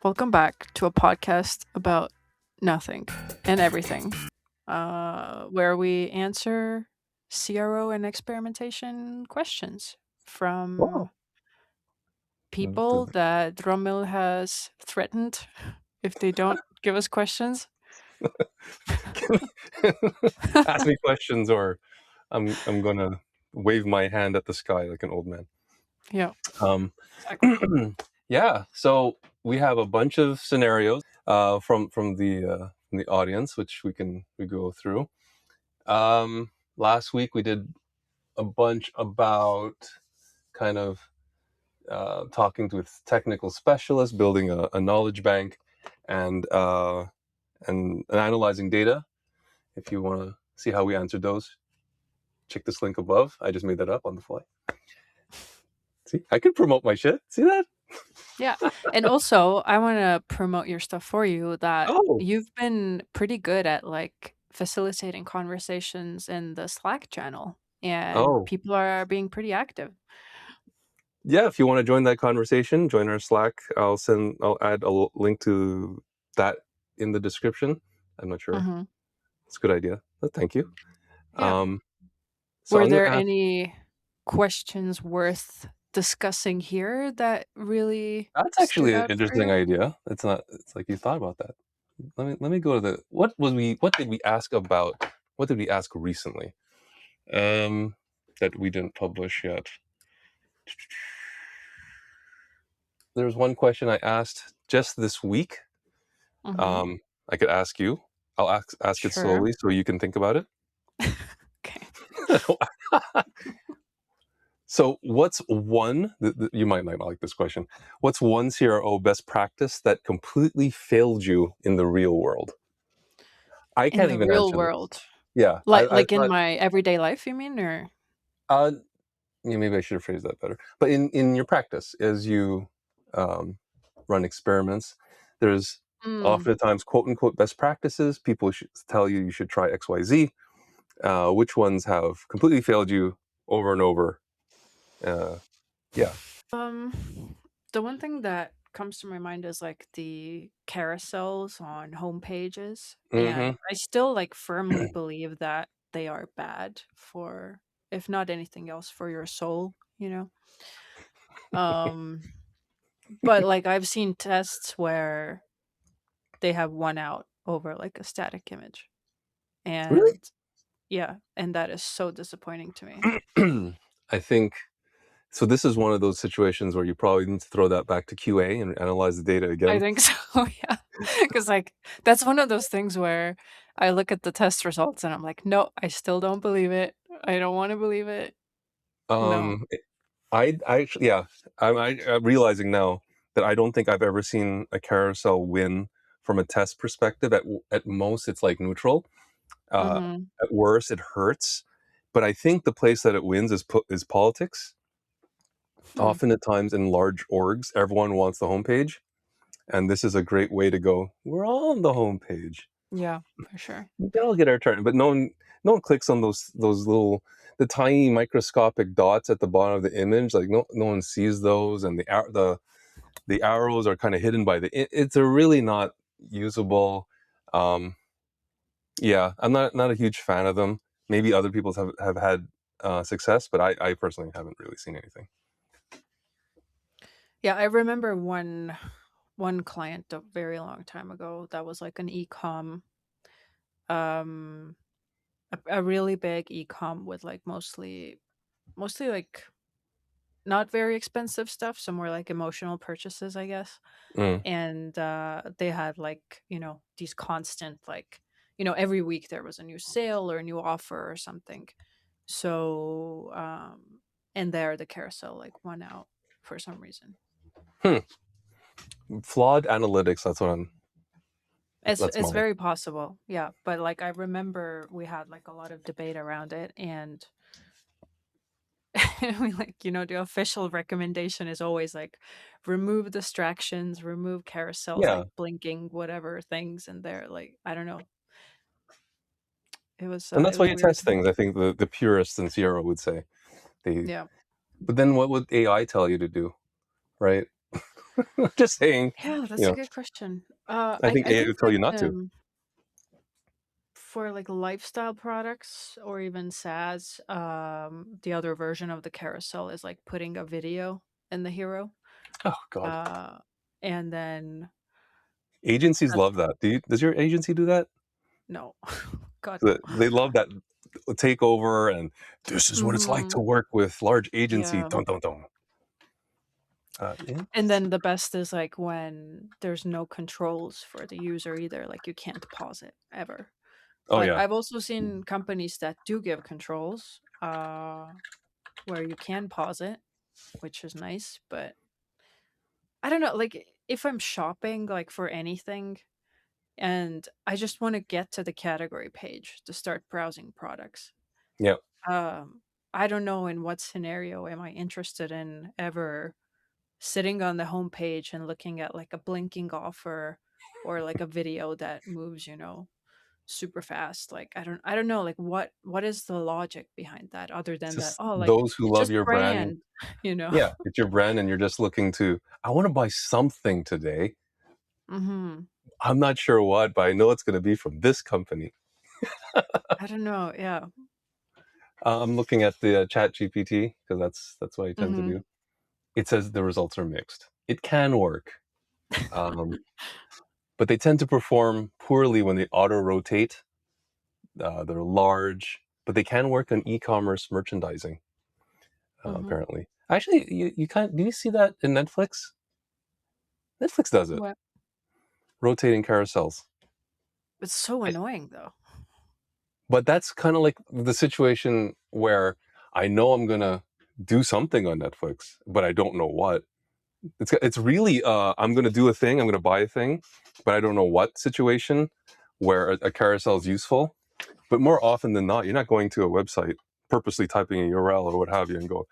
Welcome back to a podcast about nothing and everything, where we answer CRO and experimentation questions from Wow. people that Romil has threatened if they don't give us questions. Ask me questions or I'm gonna wave my hand at the sky like an old man. Yeah, Um, exactly. yeah, so we have a bunch of scenarios from the audience, which we go through. Last week we did a bunch about kind of talking with technical specialists, building a knowledge bank, and and analyzing data. If you want to see how we answered those, check this link above. I just made that up on the fly. See, I could promote my shit. See that? Yeah. And also, I want to promote your stuff for you that Oh, you've been pretty good at like facilitating conversations in the Slack channel, and oh, people are being pretty active. yeah. If you want to join that conversation, join our Slack. I'll add link to that in the description. I'm not sure. Hmm. It's a good idea. But thank you. Yeah. Um, so Were I'm gonna there ask. any questions worth discussing here that really That's stood actually an out for interesting you? idea. It's not. It's like you thought about that. Let me go to the. What did we ask about? What did we ask recently? Um, that we didn't publish yet. There's one question I asked just this week. Hmm. Um, I could ask you. I'll ask it Sure. slowly so you can think about it. Okay. So, what's one you might not like this question? What's one CRO best practice that completely failed you in the real world? I In can't the even real answer this. world, Yeah, I like in thought. my everyday life, you mean, or? Uh, yeah, maybe I should have phrased that better. But in your practice, as you um, run experiments, there's Mm. oftentimes quote unquote best practices. People should tell you should try X, Y, Z. Which ones have completely failed you over and over? Uh, yeah. The one thing that comes to my mind is like the carousels on homepages, Hmm. and I still like firmly believe that they are bad for, if not anything else, for your soul, you know? Um, but like I've seen tests where they have won out over like a static image. Really? And yeah, and that is so disappointing to me. I think so. This is one of those situations where you probably need to throw that back to QA and analyze the data I again. think so, yeah. Because like, that's one of those things where I look at the test results and I'm like, "No, I still don't believe it. I don't wanna believe it. No." Um, I actually, yeah, I'm realizing now that I don't think I've ever seen a carousel win from a test perspective. At most, it's like neutral. Uh, Mhm. at worst, it hurts. But I think the place that it wins is politics. Hmm. Often, at times in large orgs, everyone wants the homepage, and this is a great way to go. We're all on the homepage. Yeah, for sure. We can all get our turn, but no one clicks on those little the tiny microscopic dots at the bottom of the image. Like no one sees those, and the arrows are kind of hidden by it's a really not usable. Um, yeah, I'm not a huge fan of them. Maybe other people have had success, but I personally haven't really seen anything. Yeah, I remember one client a very long time ago that was like an e-com, um, a really big e-com with like mostly like not very expensive stuff, so more like emotional purchases, I guess. Mm. And they had like, these constant like, every week there was a new sale or a new offer or something. So and there the carousel like won out for some reason. Hmm. Flawed analytics. it's That's it's mine. very possible, yeah, but like I remember we had like a lot of debate around it, and we like, the official recommendation is always like remove distractions, remove carousels like Yeah, blinking whatever things in there, like I don't know. and It that's why was you weird. test things. I think the purists in Sierra would say they. Yeah. But then what would AI tell you to do, right? Just saying, Yeah, you that's a know, good question. I think I AI think would tell that, you not to. for, like, lifestyle products or even SaaS, the other version of the carousel is, like, putting a video in the hero, Oh god. uh, and then Agencies that's love that. Does your agency do that? no. God, no. They love that takeover and, "This is what it's like to Mhm. work with large agency, Yeah. dun, dun, dun." And then Interesting. the best is, like, when there's no controls for the user either, like, you can't pause it ever. Oh, But yeah. I've also seen companies that do give controls, where you can pause it, which is nice, but I don't know, like, if I'm shopping, like, for anything and I just wanna get to the category page to start browsing products, Yeah. um, I don't know in what scenario am I interested in ever sitting on the homepage and looking at, like, a blinking offer or, like, a video that moves, super fast. Like, I don't know, like, what is the logic behind that other It's than that, just "Oh, like, those who it's love just your brand. brand," you know? Yeah, it's your brand and you're just looking to, "I wanna buy something today. Mhm. I'm not sure what, but I know it's gonna be from this company." I don't know, yeah. I'm looking at the, ChatGPT because that's what I tend to Mhm. do. It says the results are mixed. It can work, um, but they tend to perform poorly when they auto-rotate. They're large, but they can work on e-commerce merchandising, Mhm. apparently. Actually, you kind do you see that in Netflix? Netflix does it, What? rotating carousels. It's so I annoying, though. But that's kinda like the situation where I know I'm gonna do something on Netflix, but I don't know what. It's really, I'm gonna do a thing, I'm gonna buy a thing, but I don't know what situation where a carousel is useful. But more often than not, you're not going to a website, purposely typing a URL or what have you, and go,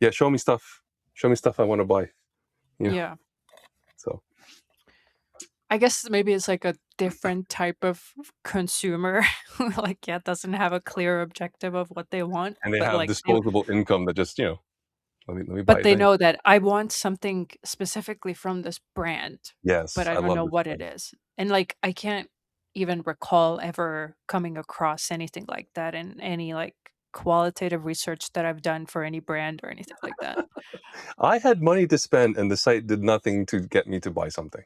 "Yeah, show me stuff I wanna buy," you know? Yeah. So I guess maybe it's, like, a different type of consumer who, like, yeah, doesn't have a clear objective of what they want, and they but, have like, they disposable income that just, "Let me buy but a they thing." know that I want something specifically from this brand, but Yes, I I don't love know this what it brand. is. And, like, I can't even recall ever coming across anything like that in any, like, qualitative research that I've done for any brand or anything like that. I had money to spend, and the site did nothing to get me to buy something.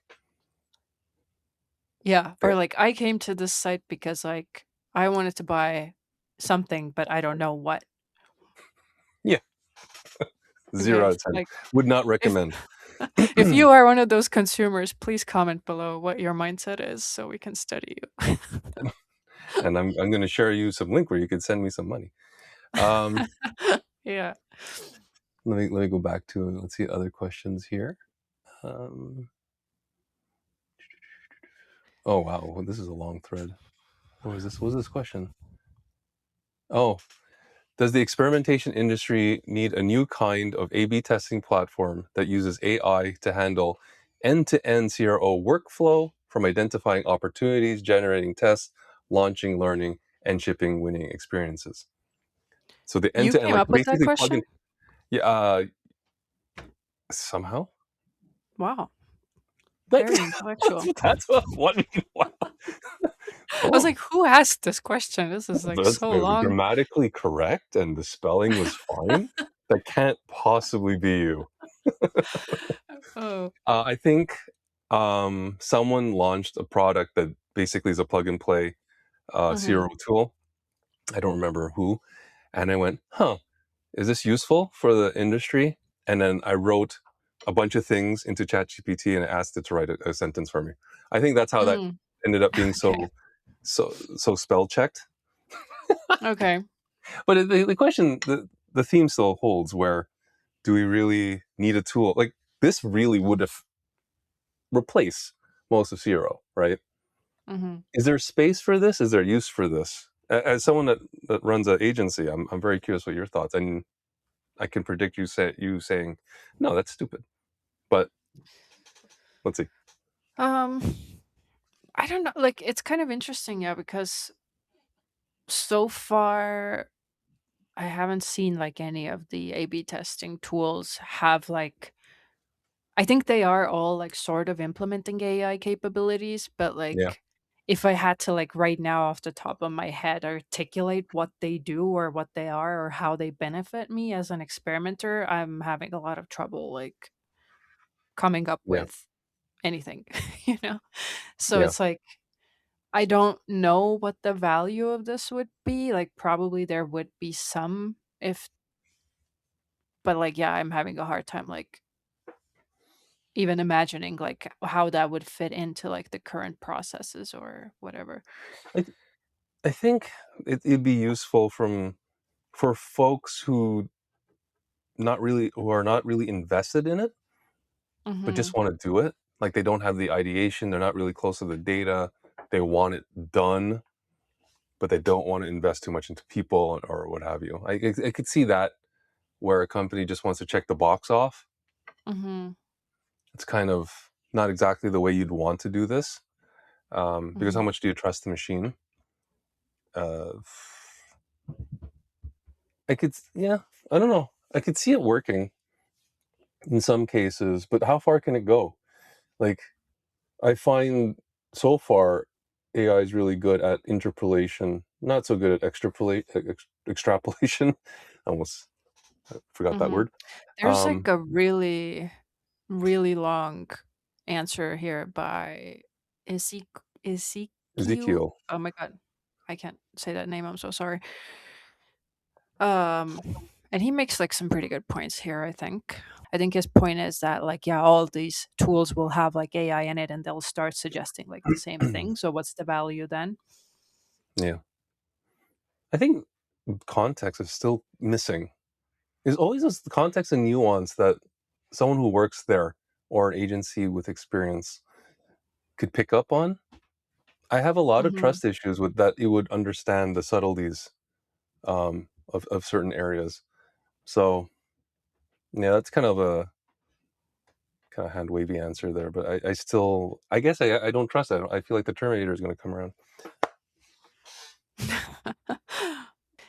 Yeah, Yeah. or, like, I came to this site because, like, I wanted to buy something, but I don't know what. Yeah, 0 Okay, out of 10. like, Would not if recommend. if you are one of those consumers, please comment below what your mindset is so we can study you. And I'm gonna share you some link where you could send me some money. Um, Yeah. let me go back to, let's see, other questions here. Um, oh, wow, well, this is a long thread. What was this question? Oh, does the experimentation industry need a new kind of A/B testing platform that uses AI to handle end-to-end CRO workflow from identifying opportunities, generating tests, launching, learning, and shipping winning experiences? So the You end-to-end, came like up with that basically plug in. question? Yeah, somehow. Wow, Like very intellectual. that's what wow. I was Oh, like, "Who asked this question? This is, like, that's so long." grammatically correct and the spelling was fine. That can't possibly be you. Oh. I think, someone launched a product that basically is a plug and play, Mhm. CRO tool. I don't remember who, and I went, "Huh, is this useful for the industry?" And then I wrote a bunch of things into ChatGPT and asked it to write a sentence for me. I think that's how that Mm. ended up being Okay. so spell checked. Okay. But the question, the theme still holds. Where do we really need a tool like this? Really would have replaced most of CRO, right? Mhm. Is there space for this? Is there use for this? As someone that runs an agency, I'm very curious what your thoughts. And I can predict you saying, "No, that's stupid." But let's see. Um, I don't know, like, it's kind of interesting, yeah, because so far, I haven't seen, like, any of the A/B testing tools have, like, I think they are all, like, sort of implementing AI capabilities, but, Yeah, like, if I had to, like, right now off the top of my head articulate what they do or what they are or how they benefit me as an experimenter, I'm having a lot of trouble, like, coming up yeah, with anything, you know? So yeah. it's like, I don't know what the value of this would be, like, probably there would be some if but, like, yeah, I'm having a hard time, like, even imagining, like, how that would fit into, like, the current processes or whatever. I I think it'd be useful for folks who are not really invested in it, but just Mhm, wanna do it. Like, they don't have the ideation, they're not really close to the data, they want it done, but they don't wanna invest too much into people or what have you. I could see that where a company just wants to check the box off. mhm, It's kind of not exactly the way you'd want to do this, because how mhm, much do you trust the machine? Uh, yeah, I don't know. I could see it working in some cases, but how far can it go? Like, I find so far AI is really good at interpolation, not so good at extrapolation. I almost forgot that mhm. word. There's, like, Um, a really, really long answer here by Ezek Ezekiel Ezekiel. oh my god, I can't say that name, I'm so sorry. And he makes, like, some pretty good points here, I think. I think his point is that, like, yeah, all these tools will have, like, AI in it, and they'll start suggesting, like, the same thing, so what's the value then? Yeah, I think context is still missing. There's always this context and nuance that someone who works there or an agency with experience could pick up on. I have a lot of Mhm. trust issues with that it would understand the subtleties of certain areas. So yeah, that's kind of hand wavy answer there, but I still I guess I don't trust it. I feel like the Terminator is going to come around.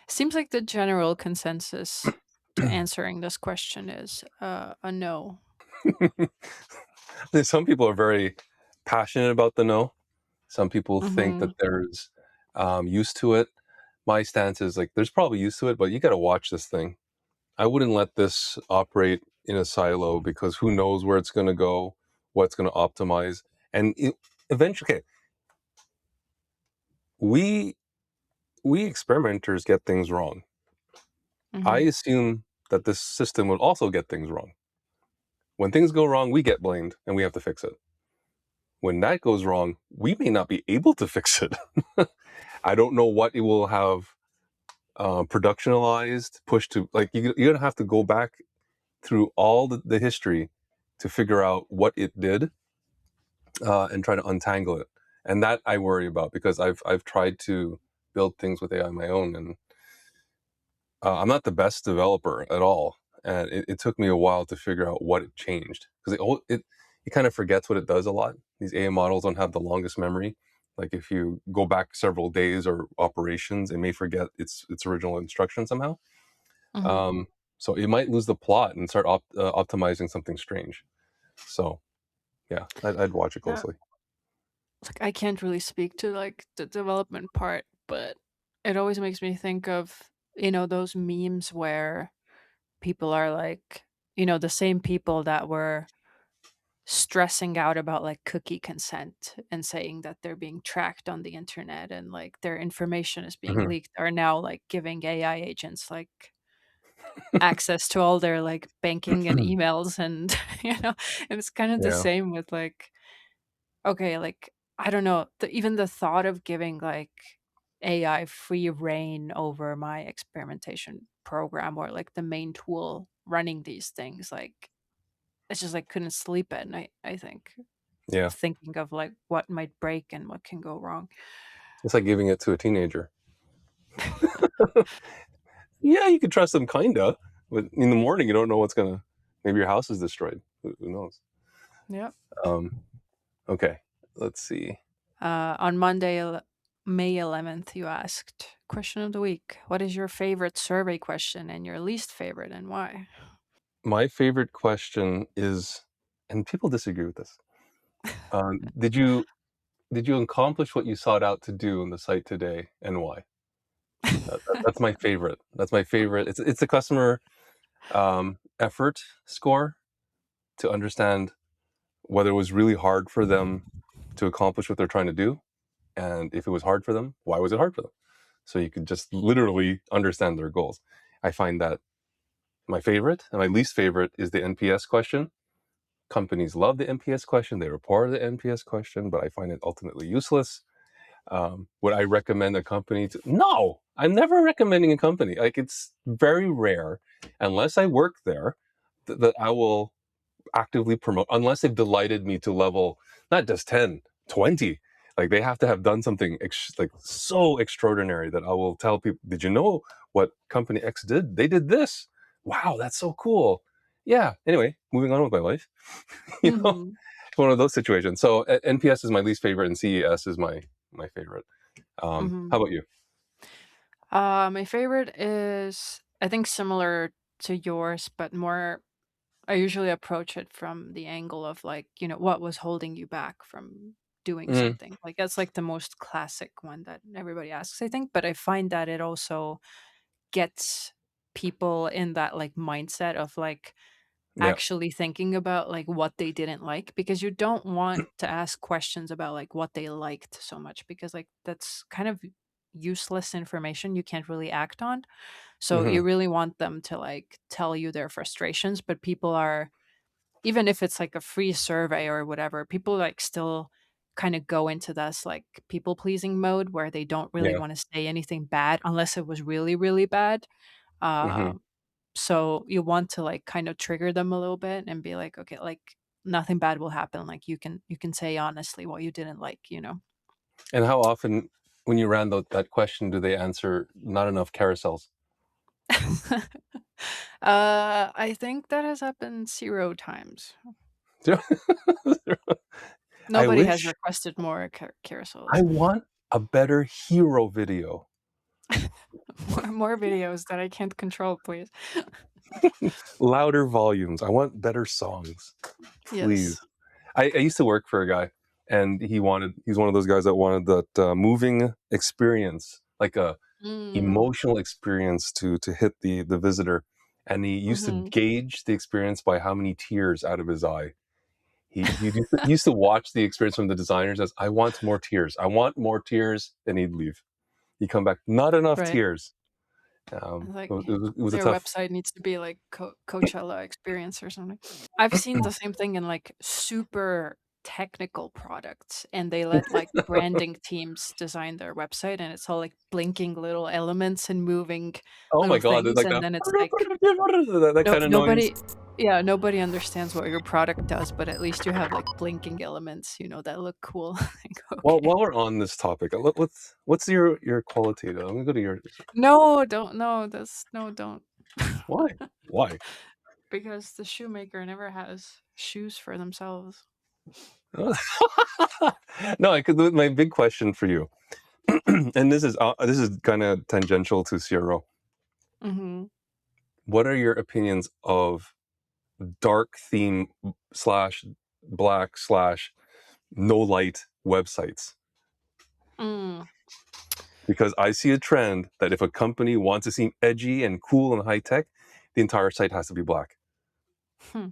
Seems like the general consensus to answering this question is, a no. Some people are very passionate about the no. Some people think that Mhm, there's use to it. My stance is like there's probably use to it, but you got to watch this thing. I wouldn't let this operate in a silo because who knows where it's going to go, what's going to optimize, and eventually, okay, we we experimenters get things wrong. I mhm, assume that this system will also get things wrong. When things go wrong, we get blamed and we have to fix it. When that goes wrong, we may not be able to fix it. I don't know what it will have productionalized, pushed to like you're gonna have to go back through all the history to figure out what it did and try to untangle it. And that I worry about because I've tried to build things with AI on my own, and I'm not the best developer at all, and it took me a while to figure out what it changed because it kind of forgets what it does a lot. These AI models don't have the longest memory. Like if you go back several days or operations, it may forget its original instruction somehow. mhm. Um, so it might lose the plot and start optimizing something strange. So yeah, I'd watch it Yeah, closely. like, I can't really speak to, like, the development part, but it always makes me think of, those memes where people are like, the same people that were stressing out about, like, cookie consent and saying that they're being tracked on the internet and, like, their information is being Mhm. leaked are now, like, giving AI agents, like, access to all their, like, banking and emails and, and it's kind of the Yeah, same with, like, okay, like, I don't know, even the thought of giving, like, AI free reign over my experimentation program or, like, the main tool running these things, like, it's just, like, couldn't sleep at night, I think, yeah. thinking of, like, what might break and what can go wrong. It's like giving it to a teenager. Yeah, you could trust them, kinda, but in the morning you don't know what's gonna. Maybe your house is destroyed. Who knows? Yep. Um, okay, let's see. On Monday, May 11th, you asked, question of the week, what is your favorite survey question and your least favorite and why? My favorite question is and people disagree with this. Did you accomplish what you sought out to do on the site today, and why? That's my favorite. That's my favorite. It's a customer effort score to understand whether it was really hard for them to accomplish what they're trying to do, and if it was hard for them, why was it hard for them? So you could just literally understand their goals. I find that my favorite, and my least favorite is the NPS question. Companies love the NPS question, they report the NPS question, but I find it ultimately useless. Would I recommend a company to? No, I'm never recommending a company. Like, it's very rare, unless I work there, that I will actively promote, unless they've delighted me to level not just 10, 20. Like, they have to have done something like so extraordinary that I will tell people, did you know what company X did? They did this. Wow, that's so cool. Yeah. Anyway, moving on with my life. you know, Mhm. one of those situations. So NPS is my least favorite, and CES is my favorite. How Mhm. about you? My favorite is, I think, similar to yours, but more. I usually approach it from the angle of like, what was holding you back from doing Mm, something. Like that's like the most classic one that everybody asks, I think. But I find that it also gets people in that like mindset of like yeah. actually thinking about like what they didn't like, because you don't want to ask questions about like what they liked so much, because like that's kind of useless information you can't really act on. So you Hmm. really want them to like tell you their frustrations, but people are, even if it's like a free survey or whatever, people like still kind of go into this like people pleasing mode where they don't really Yeah. want to say anything bad unless it was really, really bad. Hmm. Um, so you want to like kind of trigger them a little bit and be like, okay, like nothing bad will happen. Like you can say honestly what you didn't like. And how often, when you ran that question, do they answer not enough carousels? I think that has happened 0 times. I Nobody has wish requested more I carousels. want a better hero video. More videos that I can't control, please. Louder volumes. I want better songs. Please. Yes. I used to work for a guy, and he's one of those guys that wanted that moving experience, like a Mm. emotional experience to hit the visitor. And he used to Mhm. gauge the experience by how many tears out of his eye. He used to watch the experience from the designers as, I want more tears. I want more tears. And he'd leave. He'd come back, not enough Right. tears. Like, It was a their tough. website needs to be like Coachella experience or something. I've seen the same thing in like super technical products, and they let like branding teams design their website, and it's all like blinking little elements and moving Oh my little god, things, like and that, then it's like that no kind of noise. nobody yeah, nobody understands what your product does, but at least you have like blinking elements, that look cool. Like, Well, okay. while we're on this topic, what's your qualitative? I'm gonna go to your. No, don't, no, that's no, don't. Why? Why? Because the shoemaker never has shoes for themselves. No, my big question for you, and this is kind of tangential to CRO. Mhm. What are your opinions of dark theme slash black slash no light websites? Mm. Because I see a trend that if a company wants to seem edgy and cool and high tech, the entire site has to be black. Hmm.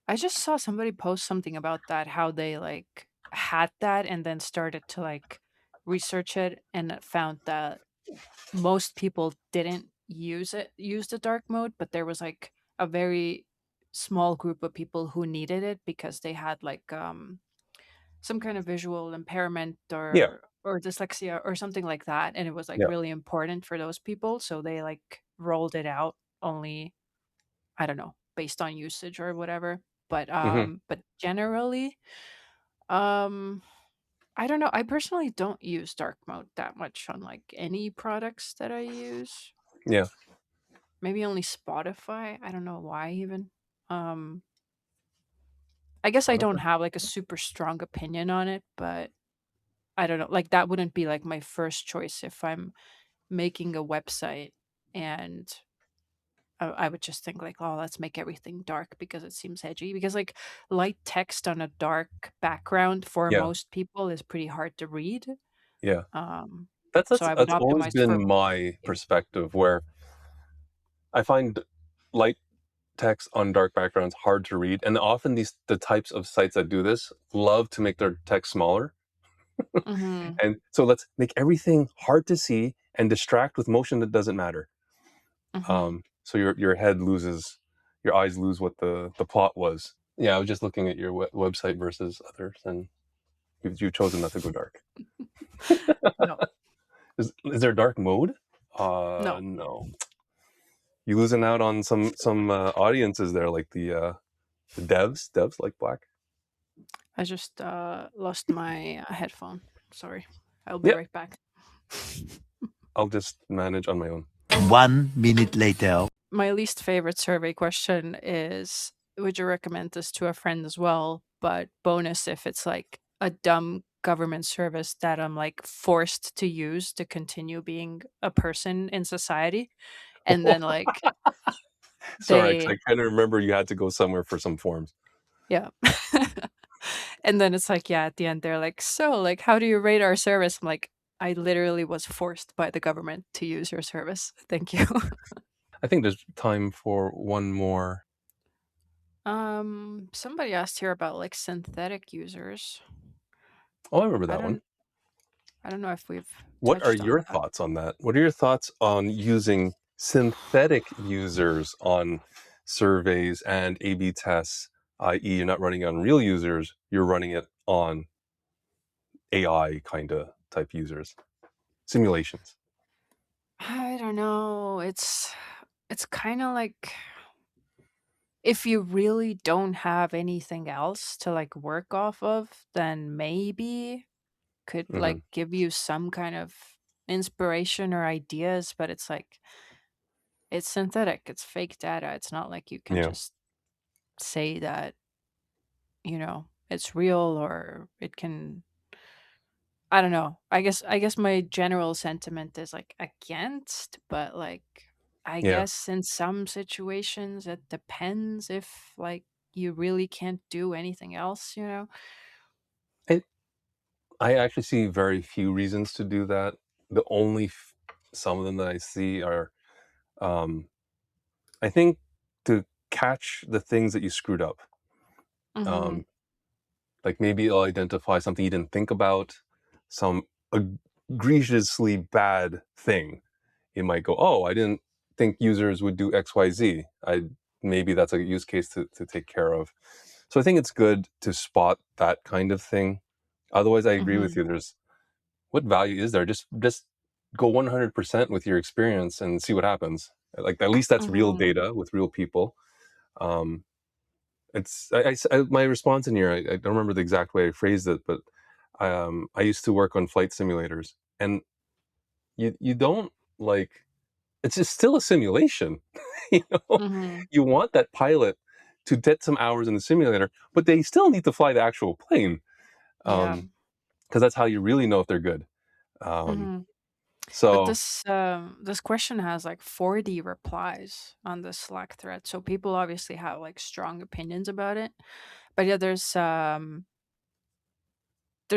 I just saw somebody post something about that, how they like had that and then started to like research it and found that most people didn't use the dark mode, but there was like a very small group of people who needed it because they had like some kind of visual impairment Yeah, or dyslexia or something like that, and it was like yeah. really important for those people, so they like rolled it out only, I don't know, based on usage or whatever. Hmm. But generally, um I don't know, I personally don't use dark mode that much on like any products that I use. Yeah. Maybe only Spotify, I don't know why even. um I guess I don't Spotify. have like a super strong opinion on it, but I don't know, like that wouldn't be like my first choice if I'm making a website and I would just think like, oh, let's make everything dark because it seems edgy. Because like light text on a dark background for Yeah, most people is pretty hard to read. yeah. Um, That's so that's I would that's always optimize for been my yeah. perspective, where I find light text on dark backgrounds hard to read, and often the types of sites that do this love to make their text smaller. Mhm. And so let's make everything hard to see and distract with motion that doesn't matter. Mhm. So your head loses, your eyes lose what the plot was. Yeah, I was just looking at your website versus others, and you've chosen not to go dark. No. Is there dark mode? No. No. You losing out on some audiences there, like the devs like black. I just lost my headphone. Sorry. I'll be Yeah, right back. I'll just manage on my own. 1 minute later. My least favorite survey question is, would you recommend this to a friend as well? But bonus if it's like a dumb government service that I'm like forced to use to continue being a person in society. And then like Sorry, 'cause I they kind of remember you had to go somewhere for some forms. yeah. And then it's like, yeah, at the end they're like, so like how do you rate our service? I'm like, I literally was forced by the government to use your service. Thank you. I think there's time for one more. Somebody asked here about like synthetic users. Oh, I remember I that one. don't I don't know if we've What are touched your on that. thoughts on that? What are your thoughts on using synthetic users on surveys and A/B tests, i.e., you're not running it on real users, you're running it on AI kind of type users, simulations. I don't know. It's kind of like if you really don't have anything else to like work off of, then maybe could like Hmm. give you some kind of inspiration or ideas, but it's like it's synthetic, it's fake data. It's not like you can Yeah, just say that, it's real or it can I don't know. I guess my general sentiment is like against, but like I yeah. guess in some situations it depends if like you really can't do anything else. I, I actually see very few reasons to do that. The only some of them that I see are, um, I think, to catch the things that you screwed up. Mhm. Um, like maybe it'll identify something you didn't think about, some egregiously bad thing. It might go, oh, I didn't think users would do XYZ. Maybe that's a use case to take care of. So I think it's good to spot that kind of thing. Otherwise, I agree with Mhm. you. There's what value is there? Just go 100% with your experience and see what happens. Like at least that's real Mhm. data with real people. Um, my response in here. I don't remember the exact way I phrased it, but I used to work on flight simulators, and you don't like it's just still a simulation. you know, Mhm. you want that pilot to get some hours in the simulator, but they still need to fly the actual plane, Yeah. because that's how you really know if they're good. Um, Mhm. But so this question has like 40 replies on the Slack thread. So people obviously have like strong opinions about it. But yeah, there's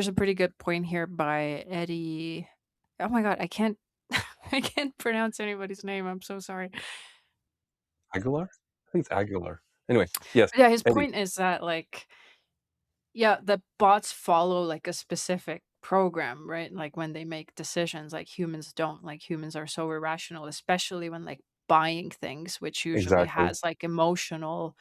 a pretty good point here by Eddie. Oh my god, I can't I can't pronounce anybody's name. I'm so sorry. Aguilar, I think it's Aguilar. Anyway, yes, But yeah, his Eddie, point is that like yeah, the bots follow like a specific program, right? Like when they make decisions, like humans don't. Like humans are so irrational, especially when like buying things, which usually exactly, has like emotional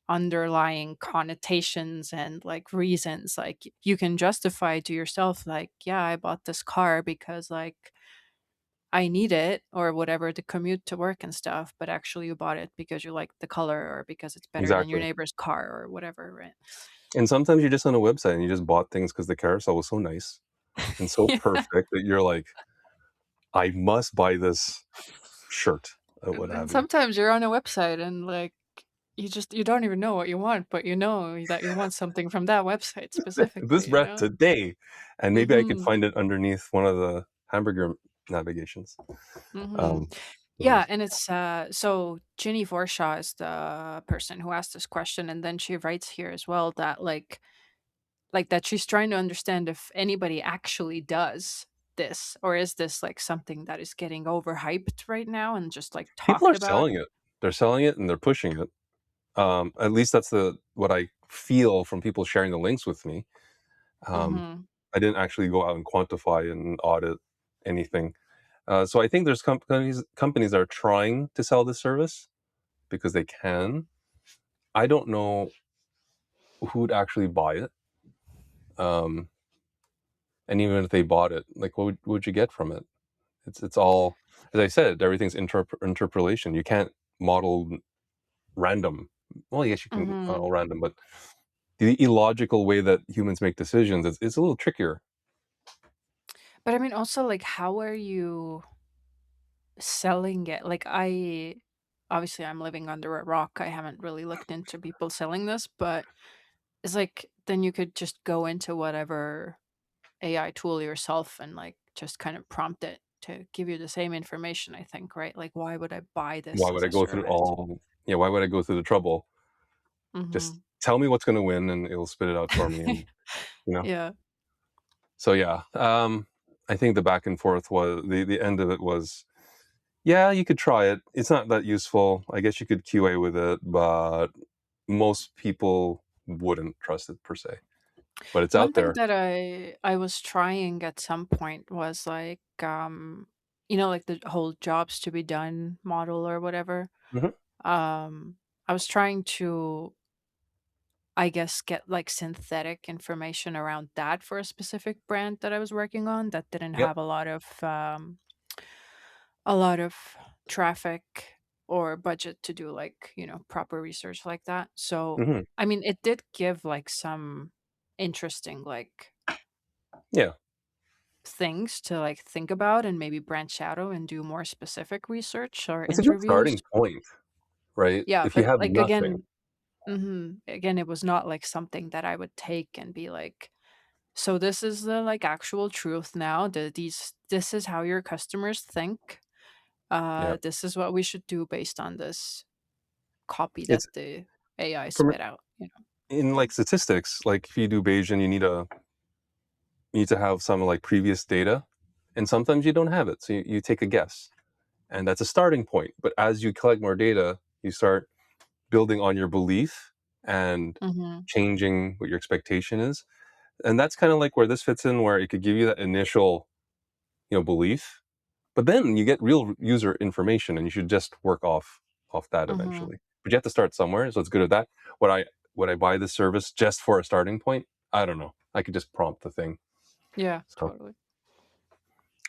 underlying connotations and like reasons. Like you can justify to yourself, like, yeah, I bought this car because like I need it or whatever to commute to work and stuff, but actually you bought it because you like the color or because it's better than your exactly. neighbor's car or whatever, right? And sometimes you're just on a website and you just bought things because the carousel was so nice and so Yeah. perfect that you're like, I must buy this shirt or what And have you. sometimes you're on a website and like you don't even know what you want, but you know that you want something from that website This specifically, you breath know? today, and maybe I could Mhm. find it underneath one of the hamburger navigations. Mhm. Um, Yeah, and it's so Ginny Forshaw is the person who asked this question, and then she writes here as well that like that she's trying to understand if anybody actually does this, or is this like something that is getting overhyped right now and just like People talked are about. selling it. They're selling it and they're pushing it. At least that's the what I feel from people sharing the links with me. Um, Mhm. I didn't actually go out and quantify and audit anything. So I think there's companies that are trying to sell this service because they can. I don't know who'd actually buy it. Um, and even if they bought it, like what would you get from it? It's all, as I said, everything's interpolation. You can't model random. Well, yes, you can Mhm. model random, but the illogical way that humans make decisions is a little trickier. But I mean also like how are you selling it? Like I obviously I'm living under a rock. I haven't really looked into people selling this, but it's like then you could just go into whatever AI tool yourself and like just kind of prompt it to give you the same information, I think, right? Like why would I buy Why this would as I a go through service? all? Yeah, why would I go through the trouble? Just Mhm. tell me what's going to win, and it'll spit it out for me. And you know, Yeah. so yeah, I think the back and forth was the end of it was, yeah, you could try it. It's not that useful. I guess you could QA with it, but most people wouldn't trust it per se. But it's One out thing there. that I was trying at some point was like like the whole jobs to be done model or whatever. Hmm. I was trying to I guess get like synthetic information around that for a specific brand that I was working on that didn't Yep. have a lot of traffic or budget to do like, proper research like that. So, Hmm. I mean, it did give like some interesting like Yeah, things to like think about and maybe branch out of and do more specific research or it's a good interviews. starting point, right? Yeah, If you but have like nothing, again, it was not like something that I would take and be like, so this is the like actual truth now. This is how your customers think. yeah, This is what we should do based on this copy that it's the AI from spit out, you know? in like statistics. Like if you do Bayesian, you need to have some like previous data, and sometimes you don't have it, so you take a guess, and that's a starting point. But as you collect more data, you start building on your belief and Mhm. changing what your expectation is. And that's kind of like where this fits in, where it could give you that initial, belief, but then you get real user information, and you should just work off that Mhm. eventually. But you have to start somewhere, so it's good at that. Would I buy this service just for a starting point? I don't know. I could just prompt the thing. Yeah, So totally.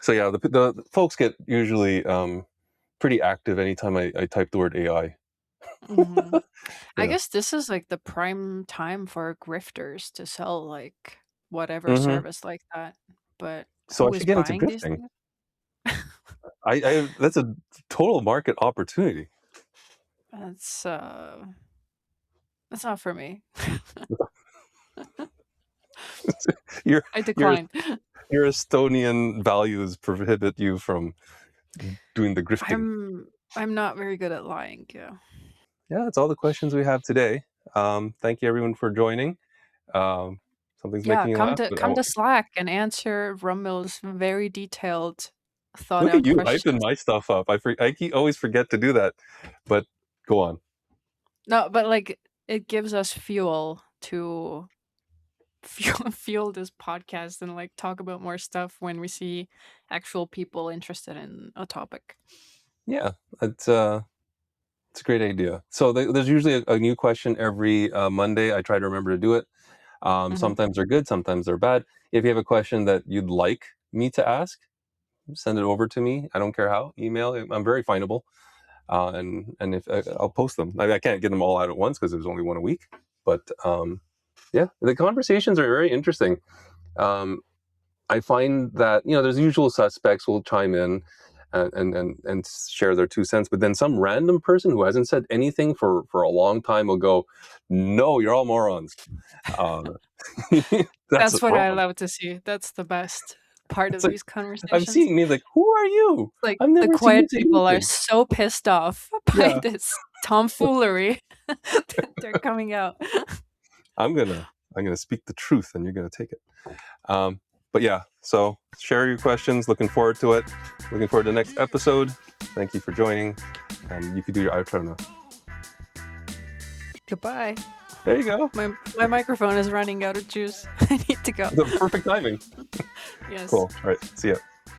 yeah, the folks get usually pretty active anytime I type the word AI. Mhm. I Yeah. guess this is like the prime time for grifters to sell like whatever Hmm. service like that. But So I who is should get into buying these grifting. things? I that's a total market opportunity. That's that's not for me. your I your decline. your Estonian values prohibit you from doing the grifting. I'm not very good at lying, yeah. Yeah, that's all the questions we have today. Thank you everyone for joining. Um, Something's Yeah, making you laugh, but come to Slack and answer Rummel's very detailed, thought look at out you hyping questions. my stuff up. Always forget to do that, but go on. No, but like it gives us fuel to fuel this podcast and like talk about more stuff when we see actual people interested in a topic. Yeah, it's a great idea. So there's usually a new question every Monday. I try to remember to do it. Mhm. Sometimes they're good, sometimes they're bad. If you have a question that you'd like me to ask, send it over to me. I don't care how. Email. I'm very findable, and if I'll post them. I can't get them all out at once because there's only one a week. But yeah, the conversations are very interesting. Um, I find that there's the usual suspects will chime in and share their 2 cents, but then some random person who hasn't said anything for a long time will go, "No, you're all morons." Uh, that's That's what I wrong. love to see. That's the best. part of It's like these I'm conversations. seeing me like, who are you? Like I've the never seen you quiet say people are anything. so pissed off by Yeah. this tomfoolery that they're coming out. I'm gonna speak the truth, and you're gonna take it. But yeah, so share your questions. Looking forward to it. Looking forward to the next episode. Thank you for joining, and you can do your outro now. Goodbye. There you go. My microphone is running out of juice. I need to go. The perfect timing. Yes. Cool. All right. See ya.